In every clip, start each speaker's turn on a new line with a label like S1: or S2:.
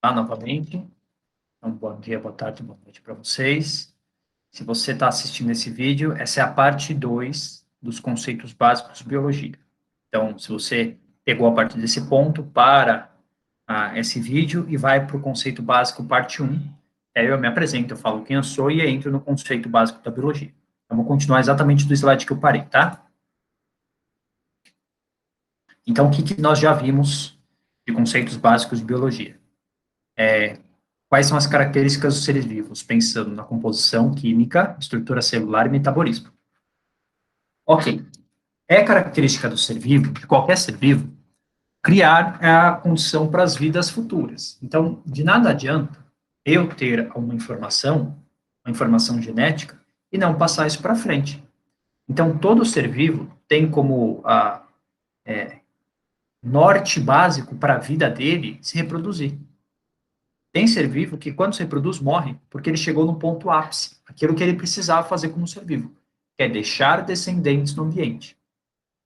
S1: Tá, novamente. Então, bom dia, boa tarde, boa noite para vocês. Se você está assistindo esse vídeo, essa é a parte 2 dos conceitos básicos de biologia. Então, se você pegou a partir desse ponto, para esse vídeo e vai para o conceito básico, parte 1. Aí eu me apresento, eu falo quem eu sou e entro no conceito básico da biologia. Eu vou continuar exatamente do slide que eu parei, tá? Então, o que nós já vimos de conceitos básicos de biologia? Quais são as características dos seres vivos, pensando na composição química, estrutura celular e metabolismo. Ok. É característica do ser vivo, de qualquer ser vivo, criar a condição para as vidas futuras. Então, de nada adianta eu ter uma informação genética, e não passar isso para frente. Então, todo ser vivo tem como norte básico para a vida dele se reproduzir. Tem ser vivo que, quando se reproduz, morre, porque ele chegou no ponto ápice, aquilo que ele precisava fazer como ser vivo, que é deixar descendentes no ambiente.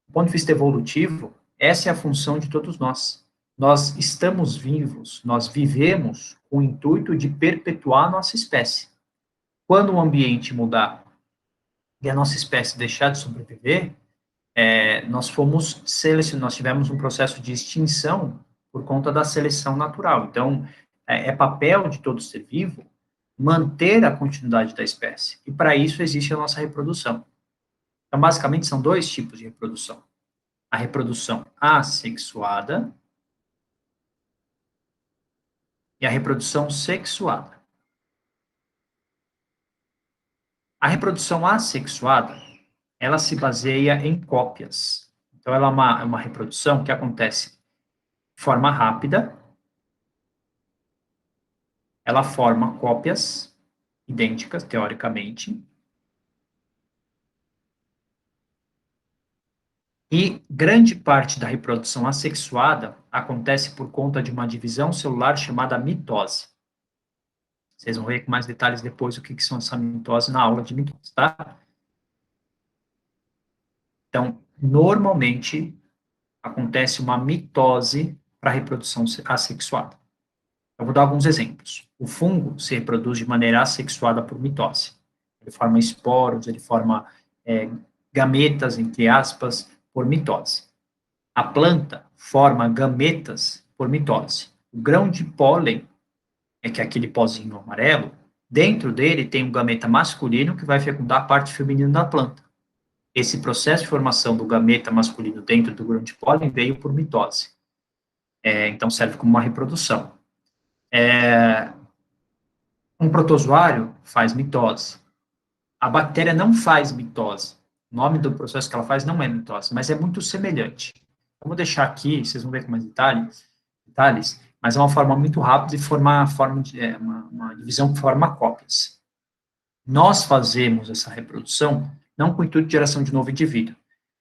S1: Do ponto de vista evolutivo, essa é a função de todos nós. Nós estamos vivos, nós vivemos com o intuito de perpetuar a nossa espécie. Quando o ambiente mudar e a nossa espécie deixar de sobreviver, nós tivemos um processo de extinção por conta da seleção natural. Então, é papel de todo ser vivo manter a continuidade da espécie. E para isso existe a nossa reprodução. Então, basicamente, são dois tipos de reprodução. A reprodução assexuada e a reprodução sexuada. A reprodução assexuada, ela se baseia em cópias. Então, ela é uma reprodução que acontece de forma rápida, ela forma cópias idênticas, teoricamente, e grande parte da reprodução assexuada acontece por conta de uma divisão celular chamada mitose. Vocês vão ver com mais detalhes depois o que são essa mitose na aula de mitose, tá? Então, normalmente, acontece uma mitose para a reprodução assexuada. Eu vou dar alguns exemplos. O fungo se reproduz de maneira assexuada por mitose. Ele forma esporos, ele forma gametas, entre aspas, por mitose. A planta forma gametas por mitose. O grão de pólen, que é aquele pozinho amarelo, dentro dele tem um gameta masculino que vai fecundar a parte feminina da planta. Esse processo de formação do gameta masculino dentro do grão de pólen veio por mitose. Então, serve como uma reprodução. Um protozoário faz mitose. A bactéria não faz mitose. O nome do processo que ela faz não é mitose, mas é muito semelhante. Vou deixar aqui, vocês vão ver com mais detalhes, mas é uma forma muito rápida de formar uma divisão que forma cópias. Nós fazemos essa reprodução não com o intuito de geração de novo indivíduo.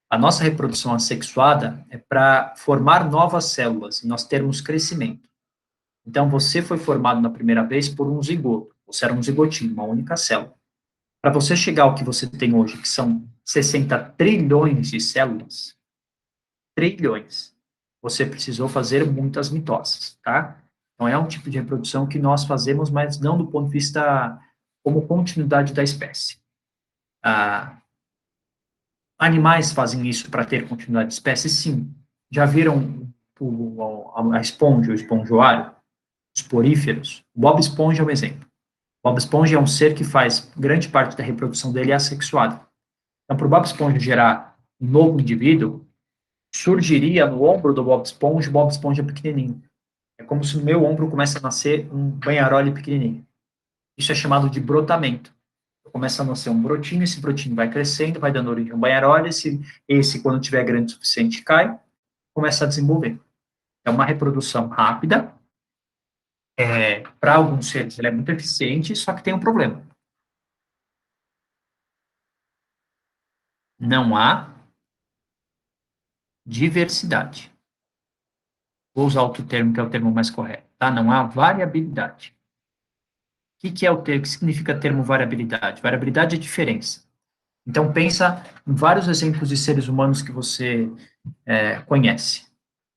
S1: A nossa reprodução assexuada é para formar novas células e nós termos crescimento. Então, você foi formado na primeira vez por um zigoto. Você era um zigotinho, uma única célula. Para você chegar ao que você tem hoje, que são 60 trilhões de células, trilhões, você precisou fazer muitas mitoses, tá? Então, é um tipo de reprodução que nós fazemos, mas não do ponto de vista como continuidade da espécie. Animais fazem isso para ter continuidade de espécie? Sim. Já viram a esponja, o esponjoário? Os poríferos? O Bob Esponja é um exemplo. O Bob Esponja é um ser que faz grande parte da reprodução dele assexuada. Então, para o Bob Esponja gerar um novo indivíduo, surgiria no ombro do Bob Esponja pequenininho. É como se no meu ombro começa a nascer um banharole pequenininho. Isso é chamado de brotamento. Começa a nascer um brotinho, esse brotinho vai crescendo, vai dando origem a um banharole, esse quando tiver grande o suficiente, cai, começa a desenvolver. É uma reprodução rápida, para alguns seres ele é muito eficiente, só que tem um problema. Não há diversidade. Vou usar outro termo, que é o termo mais correto, tá? Não há variabilidade. O que é o termo? O que significa termo variabilidade? Variabilidade é diferença. Então, pensa em vários exemplos de seres humanos que você conhece.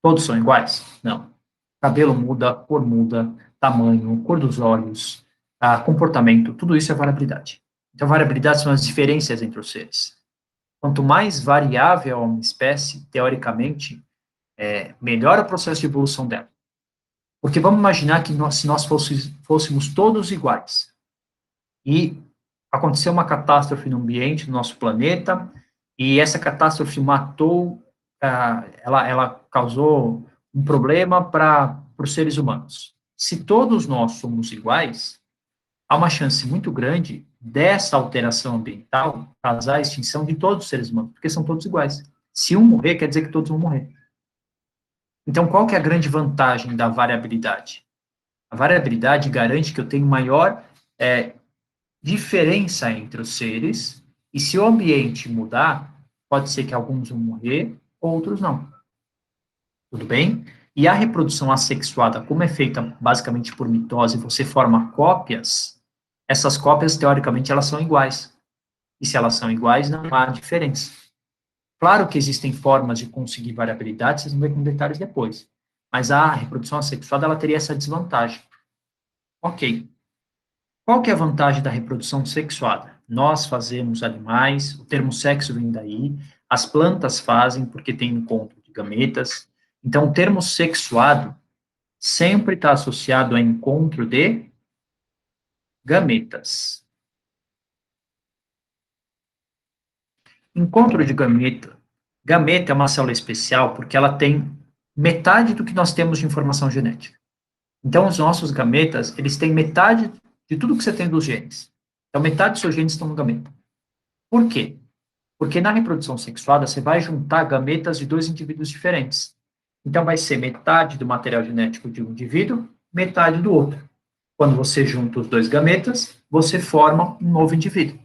S1: Todos são iguais? Não. Cabelo muda, cor muda, tamanho, cor dos olhos, comportamento, tudo isso é variabilidade. Então, variabilidade são as diferenças entre os seres. Quanto mais variável é uma espécie, teoricamente, melhor o processo de evolução dela. Porque vamos imaginar que se nós fôssemos todos iguais, e aconteceu uma catástrofe no ambiente do nosso planeta, e essa catástrofe matou, ela causou um problema para os seres humanos. Se todos nós somos iguais, há uma chance muito grande dessa alteração ambiental causar a extinção de todos os seres humanos, porque são todos iguais. Se um morrer, quer dizer que todos vão morrer. Então, qual que é a grande vantagem da variabilidade? A variabilidade garante que eu tenho maior diferença entre os seres, e se o ambiente mudar, pode ser que alguns vão morrer, outros não. Tudo bem? E a reprodução assexuada, como é feita basicamente por mitose, você forma cópias, essas cópias, teoricamente, elas são iguais. E se elas são iguais, não há diferença. Claro que existem formas de conseguir variabilidade, vocês vão ver com detalhes depois. Mas a reprodução assexuada, ela teria essa desvantagem. Ok. Qual que é a vantagem da reprodução sexuada? Nós fazemos animais, o termo sexo vem daí, as plantas fazem porque tem encontro de gametas. Então, o termo sexuado sempre está associado a encontro de gametas. Encontro de gameta. Gameta é uma célula especial porque ela tem metade do que nós temos de informação genética. Então, os nossos gametas, eles têm metade de tudo que você tem dos genes. Então, metade dos seus genes estão no gameta. Por quê? Porque na reprodução sexuada, você vai juntar gametas de dois indivíduos diferentes. Então, vai ser metade do material genético de um indivíduo, metade do outro. Quando você junta os dois gametas, você forma um novo indivíduo.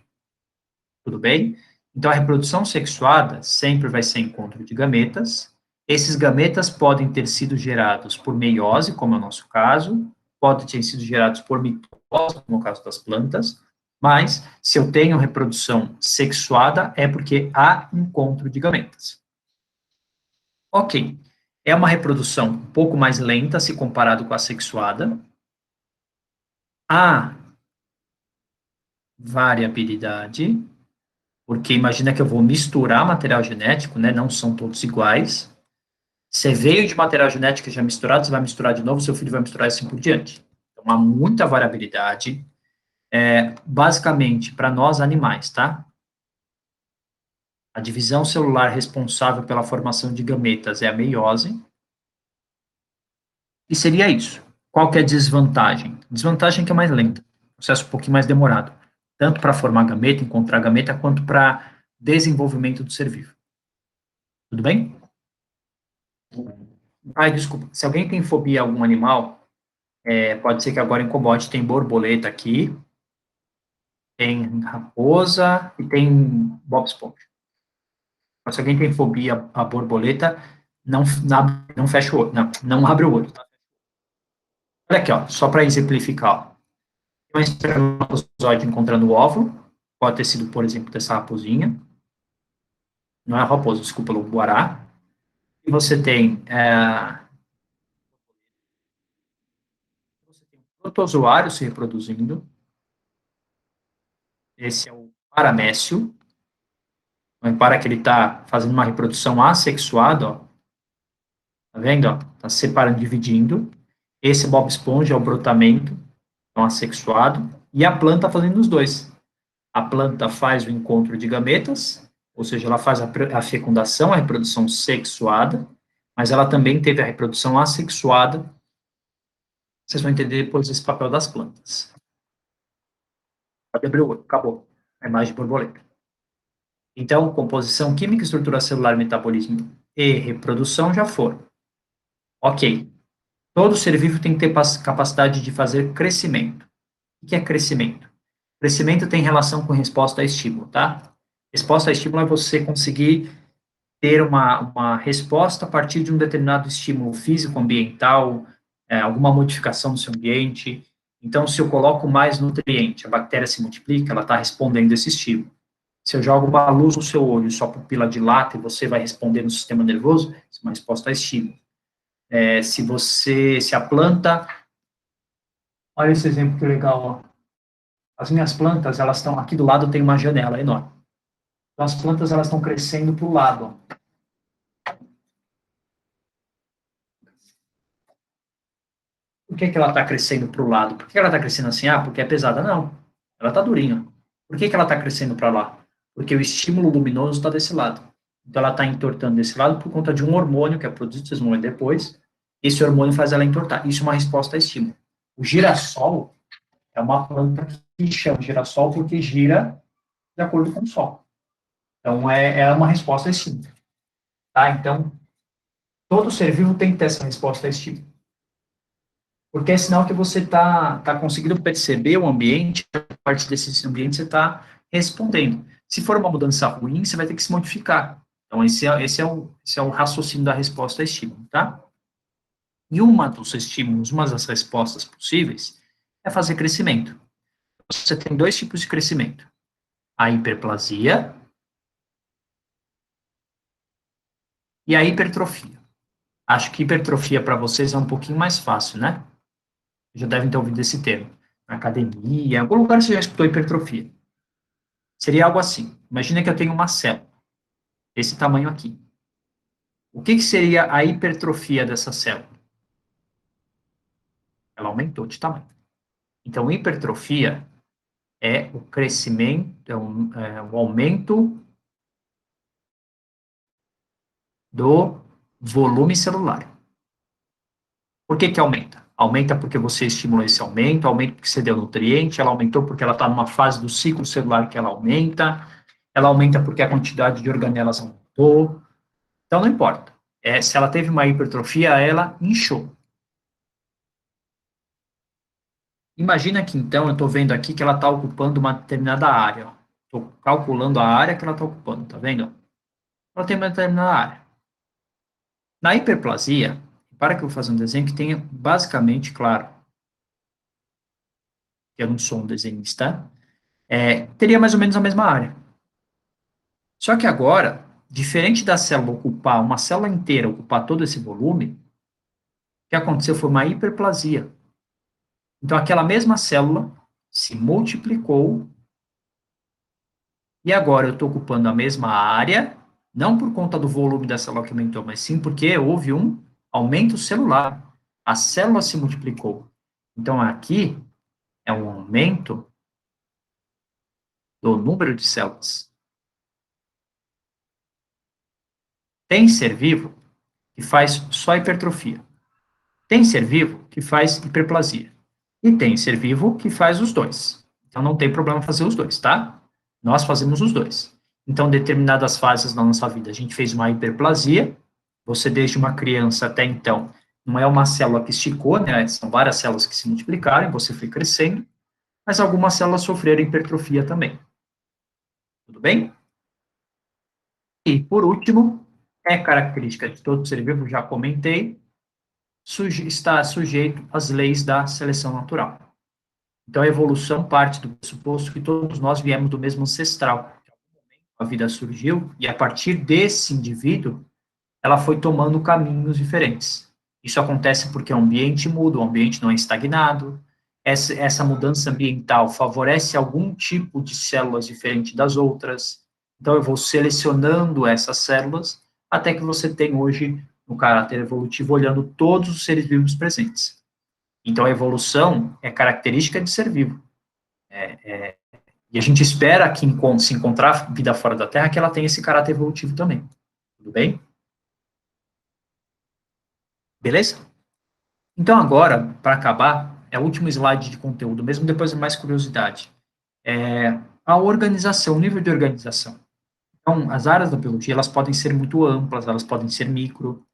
S1: Tudo bem? Então, a reprodução sexuada sempre vai ser encontro de gametas. Esses gametas podem ter sido gerados por meiose, como é o nosso caso, podem ter sido gerados por mitose, como é o caso das plantas, mas, se eu tenho reprodução sexuada, é porque há encontro de gametas. Ok. É uma reprodução um pouco mais lenta se comparado com a sexuada. Há variabilidade, porque imagina que eu vou misturar material genético, né? Não são todos iguais. Você veio de material genético já misturado, você vai misturar de novo, seu filho vai misturar assim por diante. Então, há muita variabilidade. Basicamente, para nós animais, tá? A divisão celular responsável pela formação de gametas é a meiose. E seria isso. Qual que é a desvantagem? Desvantagem é que é mais lenta, processo um pouquinho mais demorado, tanto para formar gameta, encontrar gameta, quanto para desenvolvimento do ser vivo. Tudo bem? Ai, desculpa. Se alguém tem fobia a algum animal, pode ser que agora em Combate tem borboleta aqui, tem raposa e tem Bob Esponja. Mas se alguém tem fobia a borboleta, não fecha o olho, não abre o olho. Tá? Olha aqui, ó, só para exemplificar. Ó. Tem uma espermatozoide encontrando o óvulo, pode ter sido, por exemplo, dessa raposinha. Não é a raposa, desculpa, o guará. E você tem um protozoário se reproduzindo. Esse é o paramécio. Repara que ele está fazendo uma reprodução assexuada, ó. Tá vendo? Está separando, dividindo. Esse Bob Esponja é o brotamento, então assexuado. E a planta fazendo os dois. A planta faz o encontro de gametas, ou seja, ela faz a fecundação, a reprodução sexuada, mas ela também teve a reprodução assexuada. Vocês vão entender depois esse papel das plantas. Pode abrir o olho, acabou. A imagem de borboleta. Então, composição química, estrutura celular, metabolismo e reprodução já foram. Ok. Todo ser vivo tem que ter capacidade de fazer crescimento. O que é crescimento? Crescimento tem relação com resposta a estímulo, tá? Resposta a estímulo é você conseguir ter uma resposta a partir de um determinado estímulo físico, ambiental, alguma modificação no seu ambiente. Então, se eu coloco mais nutriente, a bactéria se multiplica, ela está respondendo esse estímulo. Se eu jogo uma luz no seu olho, sua pupila dilata e você vai responder no sistema nervoso, isso é uma resposta a estímulo. Se a planta Olha esse exemplo que legal, ó. As minhas plantas, elas estão, aqui do lado tem uma janela enorme. Então, as plantas, elas estão crescendo para o lado, ó. Por que que ela está crescendo para o lado? Por que ela está crescendo assim? Ah, porque é pesada? Não. Ela está durinha. Por que que ela está crescendo para lá? Porque o estímulo luminoso está desse lado. Então, ela está entortando desse lado por conta de um hormônio que é produzido, vocês vão ver depois. Esse hormônio faz ela entortar. Isso é uma resposta a estímulo. O girassol é uma planta que chama girassol porque gira de acordo com o sol. Então, é uma resposta a estímulo. Tá? Então, todo ser vivo tem que ter essa resposta a estímulo. Porque é sinal que você tá conseguindo perceber o ambiente, a parte desse ambiente você está respondendo. Se for uma mudança ruim, você vai ter que se modificar. Então, esse é o raciocínio da resposta a estímulo, tá? E uma dos estímulos, uma das respostas possíveis, é fazer crescimento. Você tem dois tipos de crescimento. A hiperplasia e a hipertrofia. Acho que hipertrofia para vocês é um pouquinho mais fácil, né? Já devem ter ouvido esse termo. Na academia, em algum lugar você já escutou hipertrofia. Seria algo assim. Imagina que eu tenho uma célula, desse tamanho aqui. O que seria a hipertrofia dessa célula? Ela aumentou de tamanho. Então, hipertrofia é o crescimento, o aumento do volume celular. Por que aumenta? Aumenta porque você estimulou esse aumento, aumenta porque você deu nutriente, ela aumentou porque ela está numa fase do ciclo celular que ela aumenta porque a quantidade de organelas aumentou. Então, não importa. Se ela teve uma hipertrofia, ela inchou. Imagina que, então, eu estou vendo aqui que ela está ocupando uma determinada área. Estou calculando a área que ela está ocupando, tá vendo? Ela tem uma determinada área. Na hiperplasia, para que eu vou fazer um desenho que tenha basicamente claro, que eu não sou um desenhista, teria mais ou menos a mesma área. Só que agora, diferente da célula ocupar, uma célula inteira ocupar todo esse volume, o que aconteceu foi uma hiperplasia. Então, aquela mesma célula se multiplicou e agora eu estou ocupando a mesma área, não por conta do volume da célula que aumentou, mas sim porque houve um aumento celular. A célula se multiplicou. Então, aqui é um aumento do número de células. Tem ser vivo que faz só hipertrofia. Tem ser vivo que faz hiperplasia. E tem ser vivo que faz os dois. Então, não tem problema fazer os dois, tá? Nós fazemos os dois. Então, determinadas fases da nossa vida, a gente fez uma hiperplasia. Você, desde uma criança até então, não é uma célula que esticou, né? São várias células que se multiplicaram, você foi crescendo, mas algumas células sofreram hipertrofia também. Tudo bem? E, por último, é característica de todo ser vivo, já comentei, está sujeito às leis da seleção natural. Então, a evolução parte do pressuposto que todos nós viemos do mesmo ancestral. A vida surgiu e, a partir desse indivíduo, ela foi tomando caminhos diferentes. Isso acontece porque o ambiente muda, o ambiente não é estagnado, essa mudança ambiental favorece algum tipo de células diferente das outras, então eu vou selecionando essas células até que você tem hoje, no caráter evolutivo, olhando todos os seres vivos presentes. Então, a evolução é característica de ser vivo. E a gente espera que, se encontrar vida fora da Terra, que ela tenha esse caráter evolutivo também. Tudo bem? Beleza? Então, agora, para acabar, é o último slide de conteúdo, mesmo depois é mais curiosidade. A organização, o nível de organização. Então, as áreas da biologia, elas podem ser muito amplas, elas podem ser micro.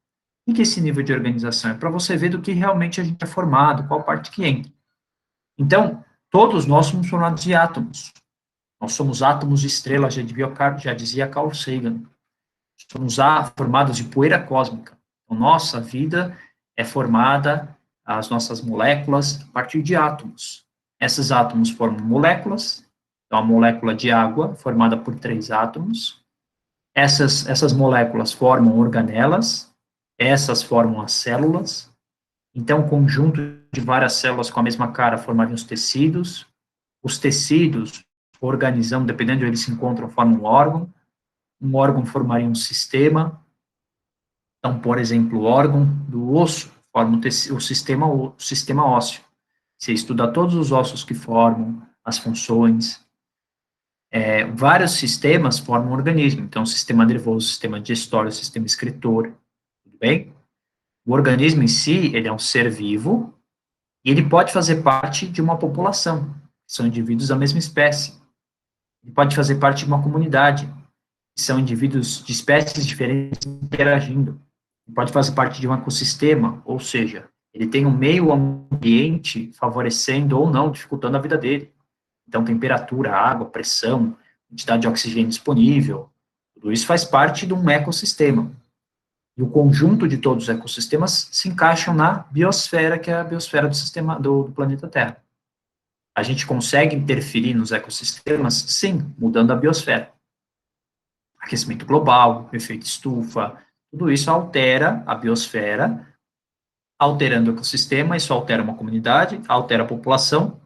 S1: O que é esse nível de organização? É para você ver do que realmente a gente é formado, qual parte que entra. Então, todos nós somos formados de átomos. Nós somos átomos de estrela, já dizia Carl Sagan. Somos formados de poeira cósmica. Então, nossa vida é formada, as nossas moléculas, a partir de átomos. Esses átomos formam moléculas. Então, a molécula de água, formada por 3 átomos. Essas moléculas formam organelas. Essas formam as células. Então, um conjunto de várias células com a mesma cara formariam os tecidos, organizando, dependendo de onde eles se encontram, formam um órgão formaria um sistema. Então, por exemplo, o órgão do osso forma o sistema ósseo. Você estuda todos os ossos que formam, as funções. Vários sistemas formam um organismo. Então, o sistema nervoso, o sistema digestório, o sistema excretor. Tudo bem? O organismo em si, ele é um ser vivo e ele pode fazer parte de uma população. São indivíduos da mesma espécie. Ele pode fazer parte de uma comunidade. São indivíduos de espécies diferentes interagindo. Ele pode fazer parte de um ecossistema, ou seja, ele tem um meio ambiente favorecendo ou não, dificultando a vida dele. Então, temperatura, água, pressão, quantidade de oxigênio disponível, tudo isso faz parte de um ecossistema. E o conjunto de todos os ecossistemas se encaixam na biosfera, que é a biosfera do sistema do planeta Terra. A gente consegue interferir nos ecossistemas? Sim, mudando a biosfera. Aquecimento global, efeito estufa, tudo isso altera a biosfera, alterando o ecossistema, isso altera uma comunidade, altera a população,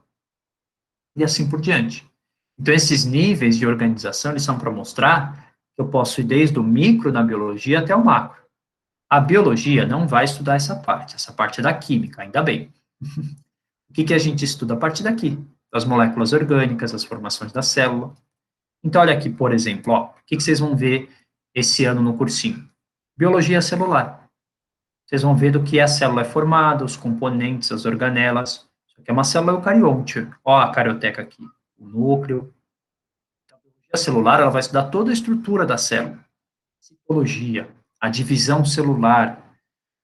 S1: e assim por diante. Então, esses níveis de organização, eles são para mostrar que eu posso ir desde o micro na biologia até o macro. A biologia não vai estudar essa parte é da química, ainda bem. O que a gente estuda a partir daqui? Das moléculas orgânicas, as formações da célula. Então, olha aqui, por exemplo, ó, o que vocês vão ver esse ano no cursinho? Biologia celular. Vocês vão ver do que a célula é formada, os componentes, as organelas. Isso aqui é uma célula eucarionte. Ó a carioteca aqui, o núcleo. Então, a biologia celular, ela vai estudar toda a estrutura da célula. Citologia, a divisão celular,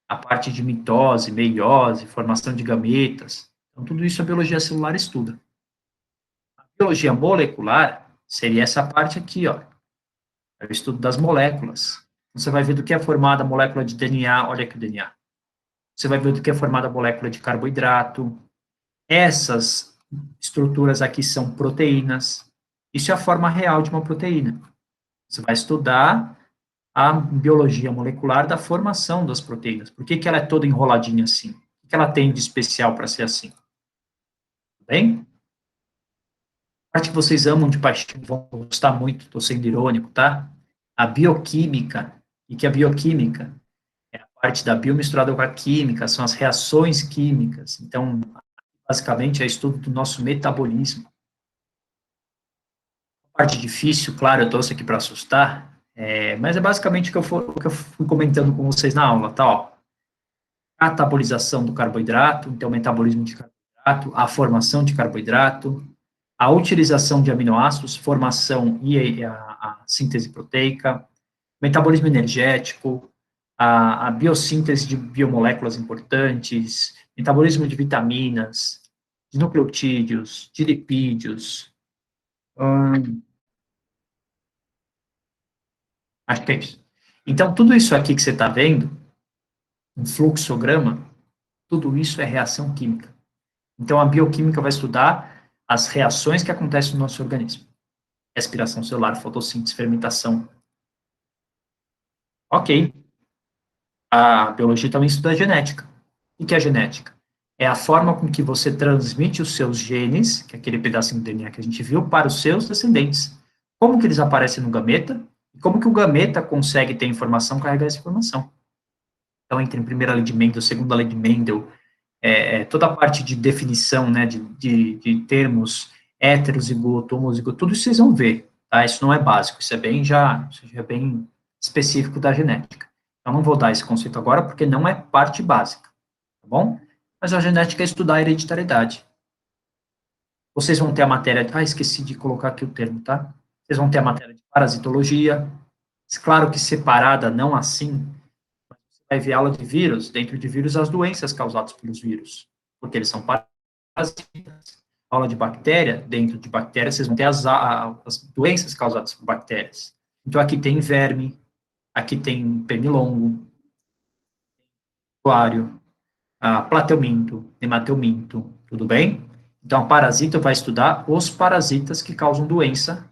S1: a parte de mitose, meiose, formação de gametas. Então, tudo isso a biologia celular estuda. A biologia molecular seria essa parte aqui, ó. É o estudo das moléculas. Você vai ver do que é formada a molécula de DNA, olha aqui o DNA. Você vai ver do que é formada a molécula de carboidrato. Essas estruturas aqui são proteínas. Isso é a forma real de uma proteína. Você vai estudar a biologia molecular da formação das proteínas. Por que ela é toda enroladinha assim? O que ela tem de especial para ser assim? Tudo bem? A parte que vocês amam de paixão, vão gostar muito, estou sendo irônico, tá? A bioquímica. E que a bioquímica é a parte da bio misturada com a química, são as reações químicas. Então, basicamente, é estudo do nosso metabolismo. A parte difícil, claro, eu trouxe aqui para assustar, mas é basicamente o que eu fui comentando com vocês na aula, tá? Ó, catabolização do carboidrato, então, metabolismo de carboidrato, a formação de carboidrato, a utilização de aminoácidos, formação e a síntese proteica, metabolismo energético, a biossíntese de biomoléculas importantes, metabolismo de vitaminas, de nucleotídeos, de lipídios, acho que é isso. Então, tudo isso aqui que você está vendo, um fluxograma, tudo isso é reação química. Então, a bioquímica vai estudar as reações que acontecem no nosso organismo. Respiração celular, fotossíntese, fermentação. Ok. A biologia também estuda a genética. O que é a genética? É a forma com que você transmite os seus genes, que é aquele pedacinho do DNA que a gente viu, para os seus descendentes. Como que eles aparecem no gameta, e como que o gameta consegue ter informação, carregar essa informação. Então, entre a primeira lei de Mendel, a segunda lei de Mendel, toda a parte de definição, né, de termos heterozigoto, homozigoto, tudo isso vocês vão ver, tá? Isso não é básico, isso é bem específico da genética. Eu não vou dar esse conceito agora, porque não é parte básica, tá bom? Mas a genética é estudar a hereditariedade. Vocês vão ter a matéria, esqueci de colocar aqui o termo, tá? Vocês vão ter a matéria de parasitologia, claro que separada, não assim, vai ver aula de vírus, dentro de vírus, as doenças causadas pelos vírus, porque eles são parasitas. Aula de bactéria, dentro de bactérias, vocês vão ter as doenças causadas por bactérias. Então, aqui tem verme, aqui tem pernilongo, aquário, plateuminto, nemateuminto, tudo bem? Então, a parasita vai estudar os parasitas que causam doença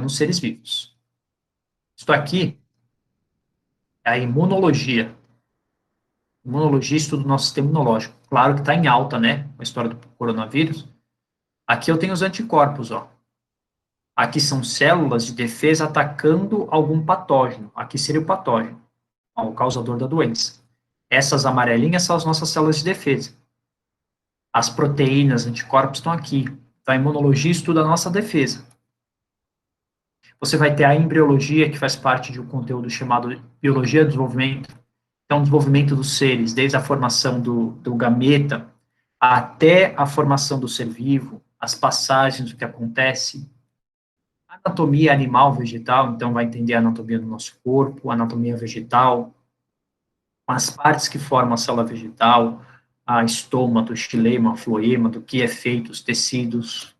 S1: nos seres vivos. Isso aqui é a imunologia. Imunologia estuda o nosso sistema imunológico. Claro que está em alta, né? A história do coronavírus. Aqui eu tenho os anticorpos, ó. Aqui são células de defesa atacando algum patógeno. Aqui seria o patógeno, o causador da doença. Essas amarelinhas são as nossas células de defesa. As proteínas, anticorpos estão aqui. Então, a imunologia estuda a nossa defesa. Você vai ter a embriologia, que faz parte de um conteúdo chamado biologia do desenvolvimento. Então, o desenvolvimento dos seres, desde a formação do gameta até a formação do ser vivo, as passagens do que acontece, anatomia animal, vegetal, então vai entender a anatomia do nosso corpo, anatomia vegetal, as partes que formam a célula vegetal, a estômago, xilema, floema, do que é feito os tecidos.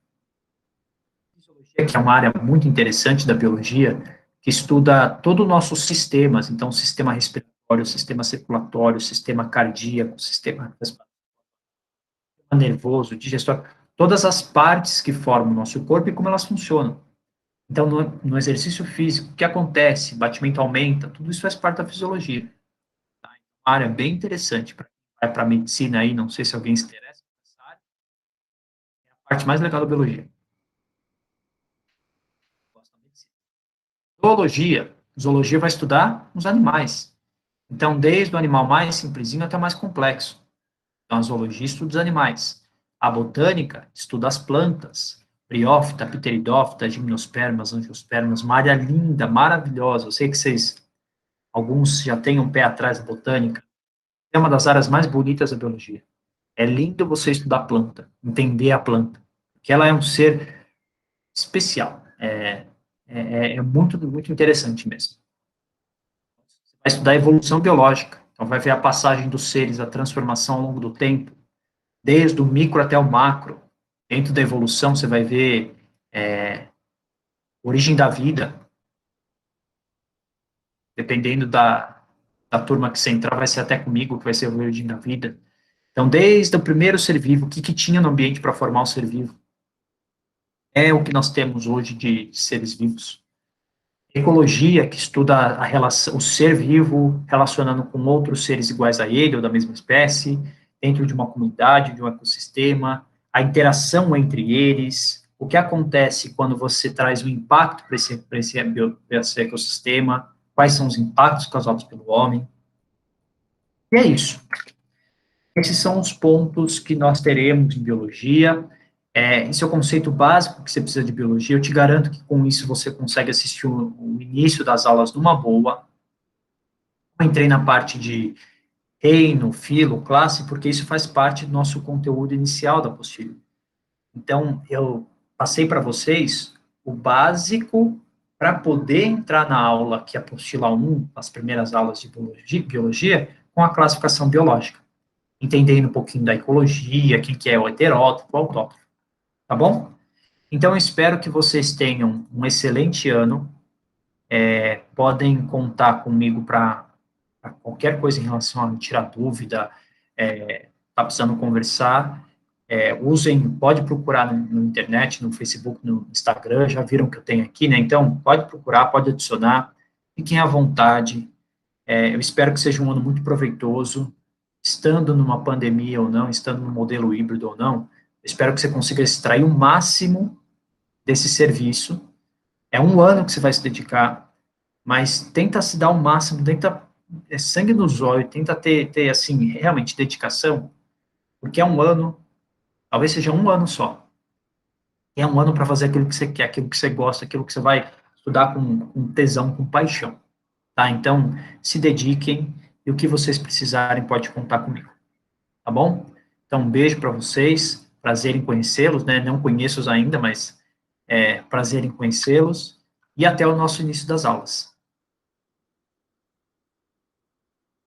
S1: Fisiologia, que é uma área muito interessante da biologia, que estuda todo o nosso sistemas, então sistema respiratório, sistema circulatório, sistema cardíaco, sistema nervoso, digestório, todas as partes que formam o nosso corpo e como elas funcionam. Então, no exercício físico, o que acontece? Batimento aumenta, tudo isso faz parte da fisiologia. Tá? Uma área bem interessante para quem vai para a medicina aí, não sei se alguém se interessa nessa área, é a parte mais legal da biologia. Zoologia. Zoologia vai estudar os animais. Então, desde o animal mais simplesinho até o mais complexo. Então, a zoologia estuda os animais. A botânica estuda as plantas. Briófita, pteridófita, gimnospermas, angiospermas, uma área linda, maravilhosa. Eu sei que vocês, alguns já têm um pé atrás da botânica. É uma das áreas mais bonitas da biologia. É lindo você estudar planta, entender a planta, porque ela é um ser especial. É muito, muito interessante mesmo. Você vai estudar a evolução biológica, então vai ver a passagem dos seres, a transformação ao longo do tempo, desde o micro até o macro. Dentro da evolução, você vai ver origem da vida, dependendo da turma que você entrar, vai ser até comigo, que vai ser a origem da vida. Então, desde o primeiro ser vivo, o que tinha no ambiente para formar o ser vivo? É o que nós temos hoje de seres vivos. Ecologia, que estuda a relação, o ser vivo relacionando com outros seres iguais a ele, ou da mesma espécie, dentro de uma comunidade, de um ecossistema, a interação entre eles, o que acontece quando você traz um impacto para esse ecossistema, quais são os impactos causados pelo homem. E é isso. Esses são os pontos que nós teremos em biologia. Esse é o conceito básico que você precisa de biologia. Eu te garanto que com isso você consegue assistir o início das aulas numa boa. Eu entrei na parte de reino, filo, classe, porque isso faz parte do nosso conteúdo inicial da apostila. Então, eu passei para vocês o básico para poder entrar na aula, que é a apostila 1, as primeiras aulas de biologia, com a classificação biológica, entendendo um pouquinho da ecologia, quem que é o heterótrofo, o autótrofo, tá bom? Então, eu espero que vocês tenham um excelente ano, podem contar comigo para qualquer coisa em relação a tirar dúvida, tá precisando conversar, usem, pode procurar no internet, no Facebook, no Instagram, já viram que eu tenho aqui, né? Então, pode procurar, pode adicionar, fiquem à vontade. Eu espero que seja um ano muito proveitoso, estando numa pandemia ou não, estando no modelo híbrido ou não, espero que você consiga extrair o máximo desse serviço. É um ano que você vai se dedicar, mas tenta se dar o máximo, tenta sangue nos olhos, tenta ter assim, realmente dedicação, porque é um ano, talvez seja um ano só. É um ano para fazer aquilo que você quer, aquilo que você gosta, aquilo que você vai estudar com tesão, com paixão, tá? Então, se dediquem e o que vocês precisarem pode contar comigo, tá bom? Então, um beijo para vocês, prazer em conhecê-los, né? Não conheço-os ainda, mas prazer em conhecê-los e até o nosso início das aulas.